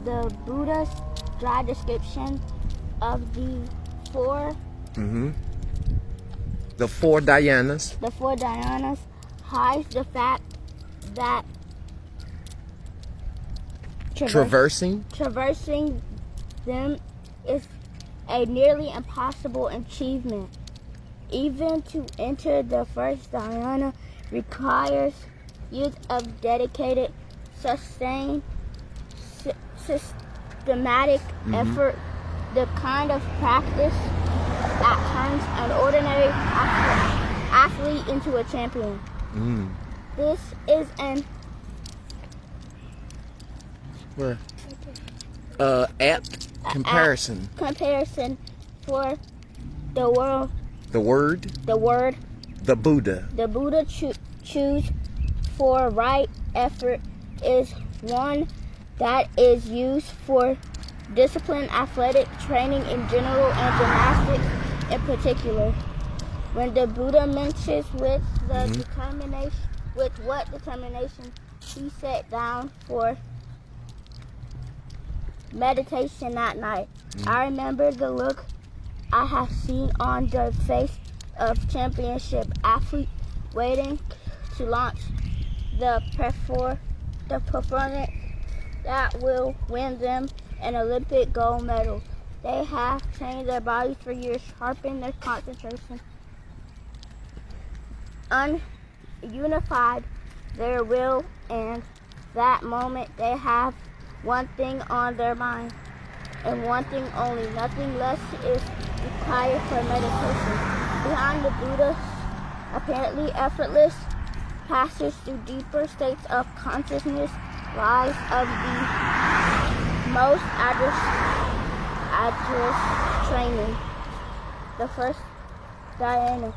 the Buddha's dry description of the four The four Dhyanas. the four dhyanas hides the fact that Traversing. them is a nearly impossible achievement. Even to enter the first dhyana requires years of dedicated, sustained, systematic effort, the kind of practice that turns an ordinary athlete into a champion. This is an Apt comparison. Comparison for the world. The word. The Buddha. The Buddha choose for right effort is one that is used for disciplined athletic training in general and gymnastics in particular. When the Buddha mentions what determination he set down for meditation that night, I remember the look I have seen on the face of championship athlete waiting to launch the performance that will win them an Olympic gold medal. They have trained their bodies for years, sharpened their concentration, unified their will, and that moment they have one thing on their mind, and one thing only. Nothing less is required for meditation. Behind the Buddha's apparently effortless passage to deeper states of consciousness lies of the most arduous training. The first dhyana.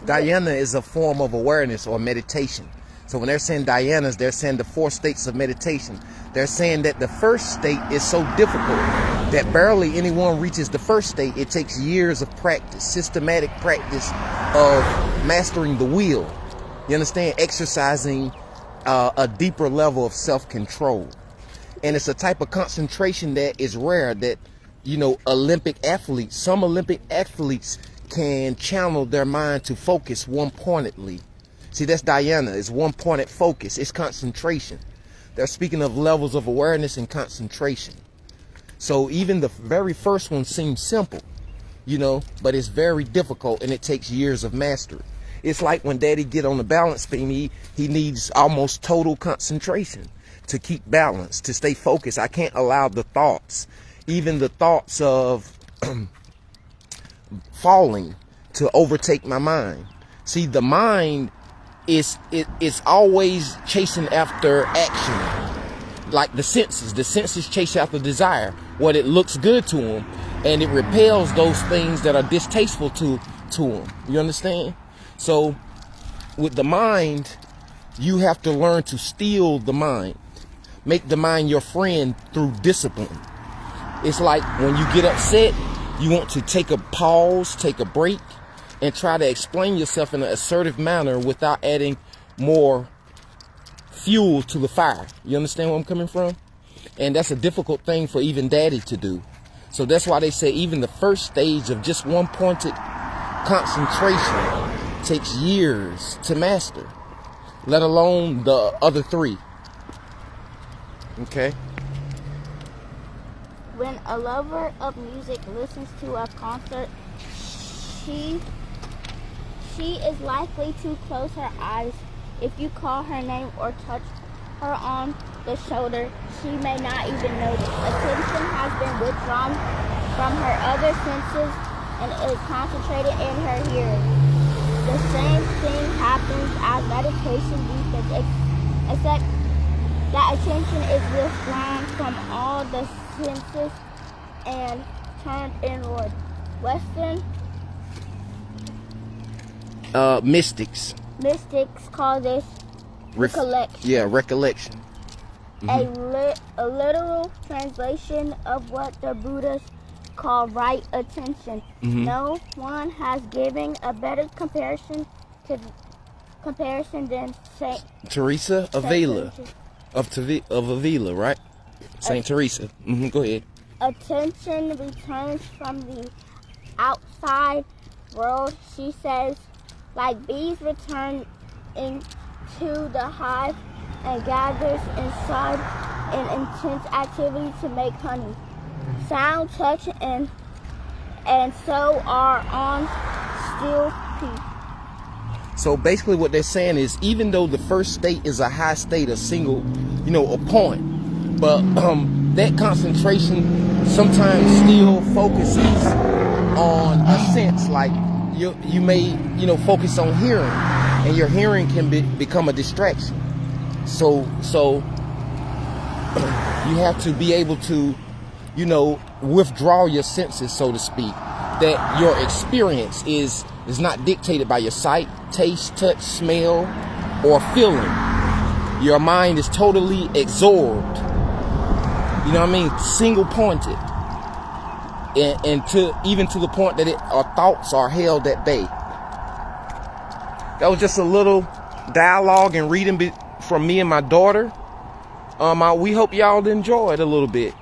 Dhyana is a form of awareness or meditation. So when they're saying dhyanas, they're saying the four states of meditation. They're saying that the first state is so difficult that barely anyone reaches the first state. It takes years of practice, systematic practice of mastering the will. You understand? Exercising a deeper level of self-control. And it's a type of concentration that is rare, that, some Olympic athletes can channel their mind to focus one-pointedly. See, that's dhyana. It's one-pointed focus. It's concentration. They're speaking of levels of awareness and concentration. So even the very first one seems simple, but it's very difficult, and it takes years of mastery. It's like when Daddy get on the balance beam, he needs almost total concentration to keep balance, to stay focused. I can't allow the thoughts, even the thoughts of falling, to overtake my mind. See, the mind it's always chasing after action, like the senses chase after desire, what it looks good to them, and it repels those things that are distasteful to them. You understand? So with the mind, you have to learn to steal the mind, make the mind your friend through discipline. It's like when you get upset, you want to take a pause, take a break, and try to explain yourself in an assertive manner without adding more fuel to the fire. You understand where I'm coming from? And that's a difficult thing for even Daddy to do. So that's why they say even the first stage of just one pointed concentration takes years to master, let alone the other three. Okay? When a lover of music listens to a concert, she is likely to close her eyes. If you call her name or touch her on the shoulder, she may not even notice. Attention has been withdrawn from her other senses and is concentrated in her hearing. The same thing happens as meditation deepens, except that attention is withdrawn from all the senses and turned inward. Western mystics call this recollection. Recollection. A literal translation of what the Buddhists call right attention. No one has given a better comparison than Saint Teresa of Avila. Of Avila, right? Saint Teresa. Go ahead. Attention returns from the outside world, she says, like bees return into the hive and gathers inside in intense activity to make honey. Sound, touch, and so are on still peak. So basically what they're saying is, even though the first state is a high state, a single, a point, but that concentration sometimes still focuses on a sense. Like you may, focus on hearing, and your hearing can become a distraction. So you have to be able to, withdraw your senses, so to speak. That your experience is not dictated by your sight, taste, touch, smell, or feeling. Your mind is totally absorbed. You know what I mean? Single pointed. And even to the point that our thoughts are held at bay. That was just a little dialogue and reading from me and my daughter. We hope y'all enjoyed a little bit.